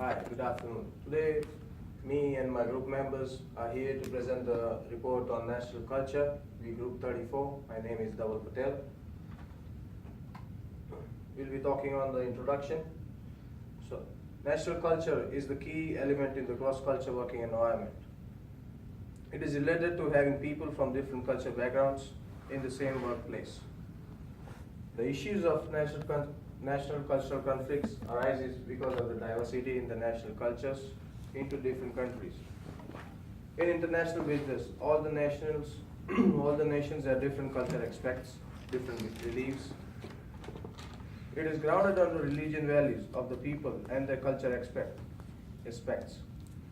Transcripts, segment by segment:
Hi, good afternoon. Today, me and my group members are here to present the report on national culture. We group 34. My name is Dhaval Patel. We'll be talking on the introduction. So, national culture is the key element in the cross-culture working environment. It is related to having people from different cultural backgrounds in the same workplace. The issues of national cultural conflicts arises because of the diversity in the national cultures into different countries. In international business, all the all the nations have different cultural aspects, different beliefs. It is grounded on the religion values of the people and their culture aspects.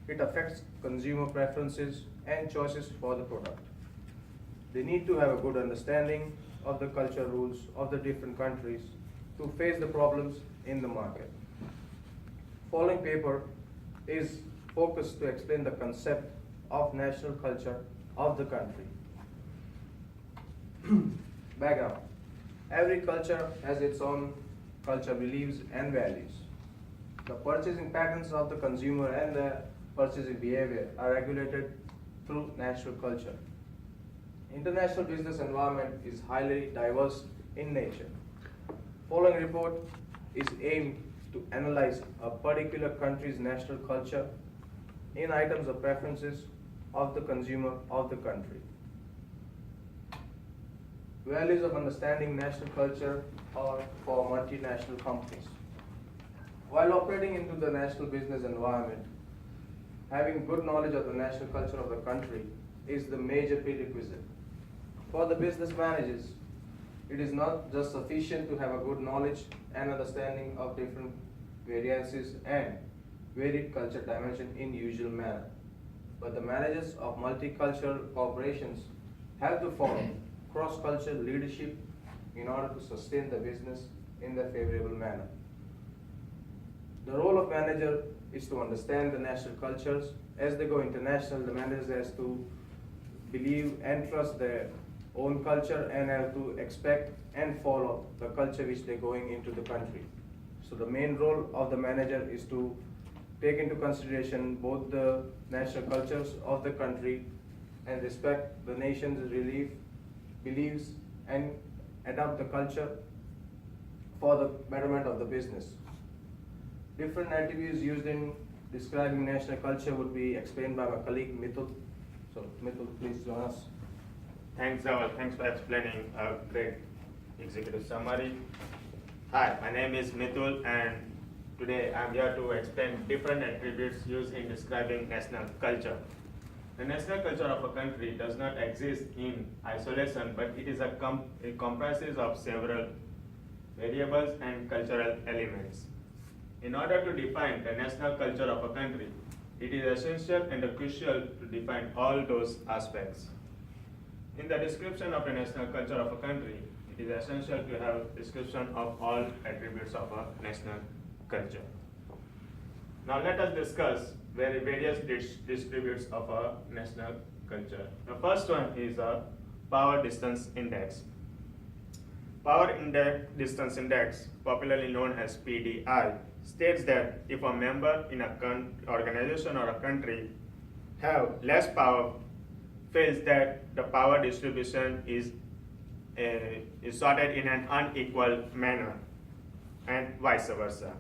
It affects consumer preferences and choices for the product. They need to have a good understanding of the culture rules of the different countries to face the problems in the market. Following paper is focused to explain the concept of national culture of the country. Background. Every culture has its own culture beliefs and values. The purchasing patterns of the consumer and the purchasing behavior are regulated through national culture. International business environment is highly diverse in nature. Following report is aimed to analyze a particular country's national culture in items of preferences of the consumer of the country. Values of understanding national culture are for multinational companies. While operating into the national business environment, having good knowledge of the national culture of the country is the major prerequisite. For the business managers, it is not just sufficient to have a good knowledge and understanding of different variances and varied culture dimension in usual manner, but the managers of multicultural corporations have to follow cross-cultural leadership in order to sustain the business in a favorable manner. The role of manager is to understand the national cultures. As they go international, the manager has to believe and trust their own culture and have to expect and follow the culture which they're going into the country. So the main role of the manager is to take into consideration both the national cultures of the country and respect the nation's beliefs and adapt the culture for the betterment of the business. Different attributes used in describing national culture would be explained by my colleague Mithul. So Mithul, please join us. Thanks, Zawal. Thanks for explaining a great executive summary. Hi, my name is Mithul, and today I'm here to explain different attributes used in describing national culture. The national culture of a country does not exist in isolation, but it comprises of several variables and cultural elements. In order to define the national culture of a country, it is essential and crucial to define all those aspects. In the description of the national culture of a country, it is essential to have a description of all attributes of a national culture. Now let us discuss various distributes of a national culture. The first one is a power distance index. Distance index, popularly known as PDI, states that if a member in a organization or a country have less power, feels that the power distribution is sorted in an unequal manner, and vice versa.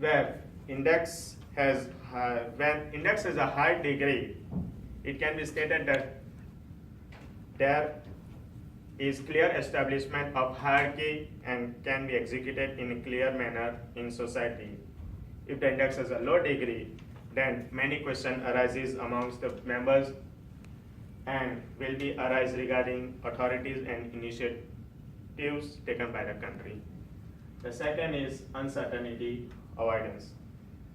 Where when index has a high degree, it can be stated that there is clear establishment of hierarchy and can be executed in a clear manner in society. If the index has a low degree, then many questions arises amongst the members and will be arise regarding authorities and initiatives taken by the country. The second is uncertainty avoidance.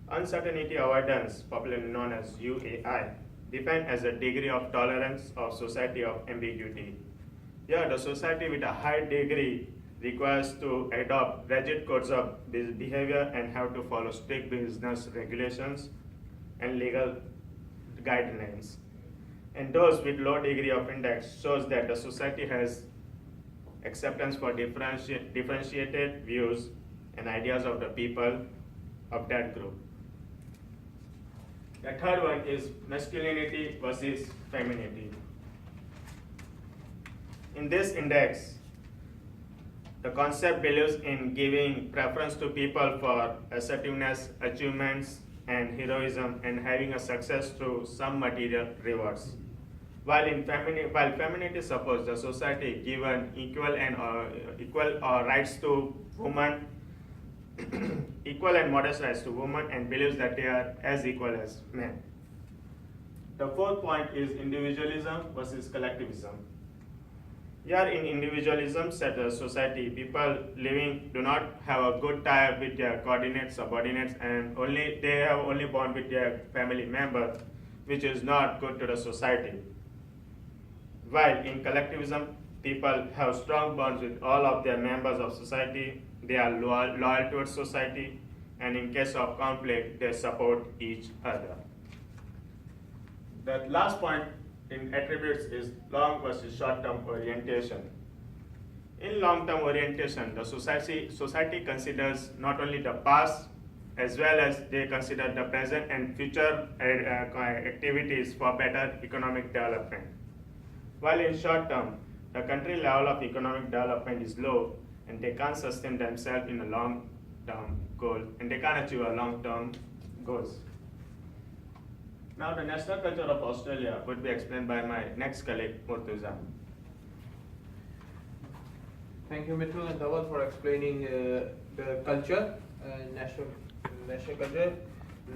Uncertainty avoidance, popularly known as UAI, defined as a degree of tolerance of society of ambiguity. Here, the society with a high degree requires to adopt rigid codes of behavior and have to follow strict business regulations and legal guidelines. And those with low degree of index shows that the society has acceptance for differentiated views and ideas of the people of that group. The third one is masculinity versus femininity. In this index, the concept believes in giving preference to people for assertiveness, achievements, and heroism, and having a success through some material rewards. While femininity supports the society given equal rights to women, equal and modest rights to women, and believes that they are as equal as men. The fourth point is individualism versus collectivism. Here in individualism set a society, people living do not have a good tie with their coordinates, subordinates, and they have only bond with their family member, which is not good to the society. While in collectivism, people have strong bonds with all of their members of society, they are loyal towards society, and in case of conflict, they support each other. The last point in attributes is long versus short-term orientation. In long-term orientation, the society considers not only the past as well as they consider the present and future activities for better economic development. While in short-term, the country level of economic development is low and they can't sustain themselves in a long-term goal and they can't achieve a long-term goals. Now the national culture of Australia would be explained by my next colleague, Murtuza. Thank you, Mithul and Dhawan, for explaining the culture, national culture.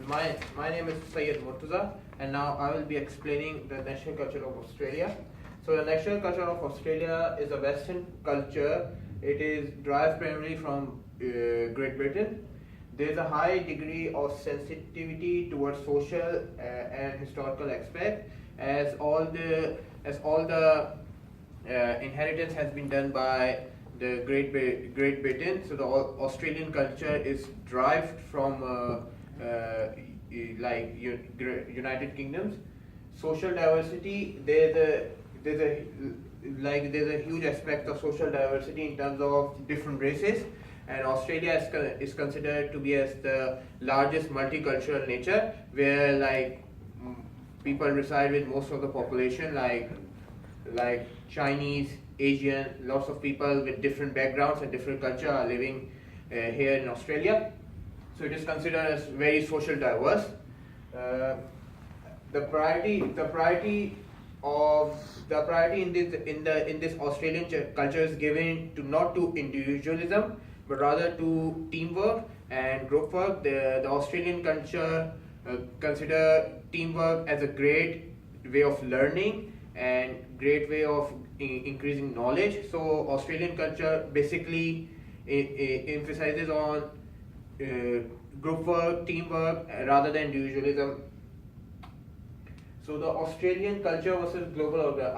My name is Syed Murtuza, and now I will be explaining the national culture of Australia. So the national culture of Australia is a Western culture. It is derived primarily from Great Britain. There is a high degree of sensitivity towards social and historical aspects, as all the inheritance has been done by the Great Britain. So the Australian culture is derived from like United Kingdoms. Social diversity, there's a huge aspect of social diversity in terms of different races. And Australia is considered to be as the largest multicultural nature, where people reside with most of the population, like Chinese, Asian, lots of people with different backgrounds and different culture are living here in Australia. So it is considered as very social diverse. The priority in this Australian culture is given to not to individualism, but rather to teamwork and group work. The Australian culture consider teamwork as a great way of learning and great way of increasing knowledge. So Australian culture basically emphasizes on group work, teamwork rather than individualism. So the Australian culture versus global order.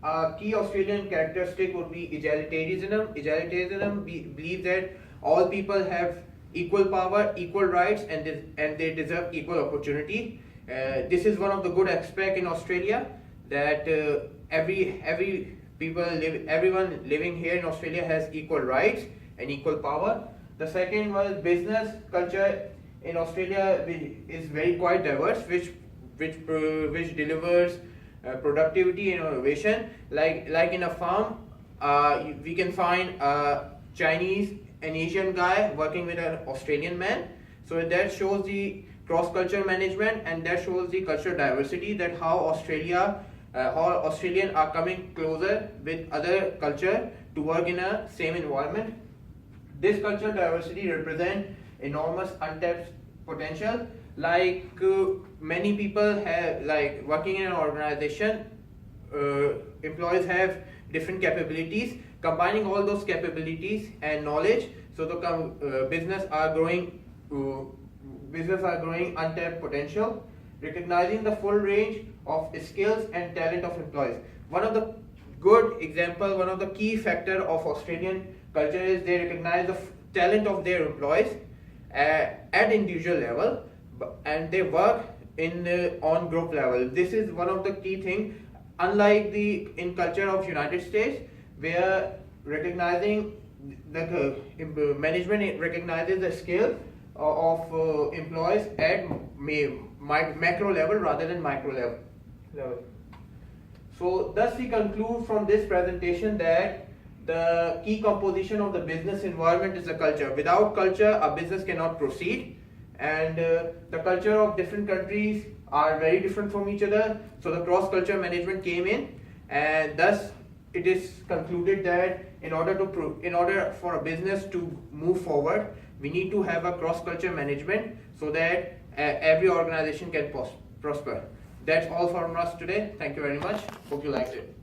Our key Australian characteristic would be egalitarianism. Egalitarianism believes that all people have equal power, equal rights, and they deserve equal opportunity. This is one of the good aspects in Australia, that everyone living here in Australia has equal rights and equal power. The second was business culture in Australia is very quite diverse, which delivers productivity and innovation. Like in a farm, we can find a Chinese and Asian guy working with an Australian man. So that shows the cross-culture management, and that shows the cultural diversity, that how Australians are coming closer with other culture to work in a same environment. This cultural diversity represents enormous untapped potential. Many people have, working in an organization, employees have different capabilities. Combining all those capabilities and knowledge, so the business are growing untapped potential. Recognizing the full range of skills and talent of employees. One of the good example, one of the key factor of Australian culture is they recognize the talent of their employees at individual level, and they work on group level. This is one of the key things, unlike in culture of United States, where recognizing the management recognizes the skill of employees at macro level rather than micro level. So thus we conclude from this presentation that the key composition of the business environment is the culture. Without culture, a business cannot proceed, and the culture of different countries are very different from each other. So the cross-culture management came in, and thus it is concluded that in order for a business to move forward, we need to have a cross-culture management so that every organization can prosper. That's all from us today. Thank you very much. Hope you liked it.